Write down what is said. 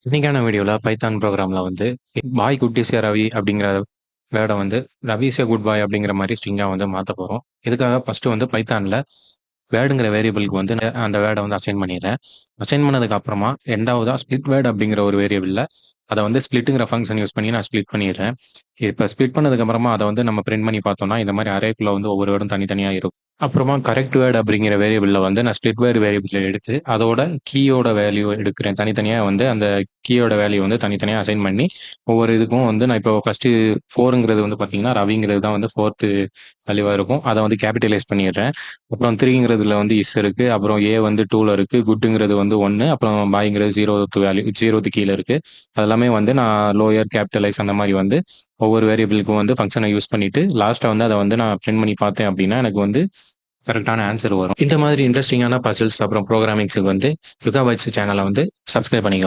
இன்னைக்கான வீடியோவில் பைத்தான் ப்ரோக்ராமில் வந்து பாய் குட்டிசியா ரவி அப்படிங்கிற வேர்டை வந்து ரவிசியா குட் பாய் அப்படிங்கிற மாதிரி ஸ்ட்ரிங்காக வந்து மாற்ற போகிறோம். இதுக்காக ஃபஸ்ட்டு வந்து பைத்தானில் வேர்டுங்கிற வேரியபிளுக்கு வந்து அந்த வேர்டை வந்து அசைன் பண்ணிடுறேன். அசைன் பண்ணதுக்கு அப்புறமா ரெண்டாவதாக ஸ்பிளிட் வேர்டு அப்படிங்கிற ஒரு வேரியபிளில் அதை வந்து ஸ்பிளிட்டுங்கிற ஃபங்க்ஷன் யூஸ் பண்ணி நான் ஸ்பிளிட் பண்ணிடுறேன். இப்போ ஸ்பிளிட் பண்ணதுக்கப்புறமா அதை வந்து நம்ம பிரிண்ட் பண்ணி பார்த்தோம்னா இந்த மாதிரி அரேக்குள்ளே வந்து ஒவ்வொரு வேர்டும் தனித்தனியாக இருக்கும். அப்புறமா கரெக்ட் வேர்டு அப்படிங்கிற வேரியபிளில் வந்து நான் ஸ்பிளிட் வேர்டு வேரியபிள் எடுத்து அதோட கீயோட வேல்யூ எடுக்கிறேன். தனித்தனியாக வந்து அந்த கீயோட வேல்யூ வந்து தனித்தனியாக அசைன் பண்ணி ஒவ்வொரு இதுக்கும் வந்து நான் இப்போ ஃபஸ்ட்டு 4ங்கிறது வந்து பார்த்தீங்கன்னா ரவிங்கிறது தான் வந்து 4th வேல்யூவாக இருக்கும். அதை வந்து கேபிட்டலைஸ் பண்ணிடுறேன். அப்புறம் 3ங்கிறதுல வந்து இஸ் இருக்குது. அப்புறம் ஏ வந்து 2ல் இருக்குது. குட்டுங்கிறது வந்து 1. அப்புறம் பாய்ங்கிறது 0th வேல்யூ 0th கீழே இருக்குது. அதெல்லாமே வந்து நான் லோயர் கேபிட்டலைஸ் அந்த மாதிரி வந்து ஒவ்வொரு வேரியபிளுக்கும் வந்து ஃபங்க்ஷனை யூஸ் பண்ணிட்டு லாஸ்ட்டாக வந்து அதை வந்து நான் பிரிண்ட் பண்ணி பார்த்தேன் அப்படின்னா எனக்கு வந்து கரெக்டான ஆன்சர் வரும். இந்த மாதிரி இன்ட்ரெஸ்டிங்கான பசில்ஸ் அப்புறம் ப்ரோக்ராமிங்ஸுக்கு வந்து யுகா பைட்ஸ் சேனலை வந்து சப்ஸ்கிரைப் பண்ணிக்கலாம்.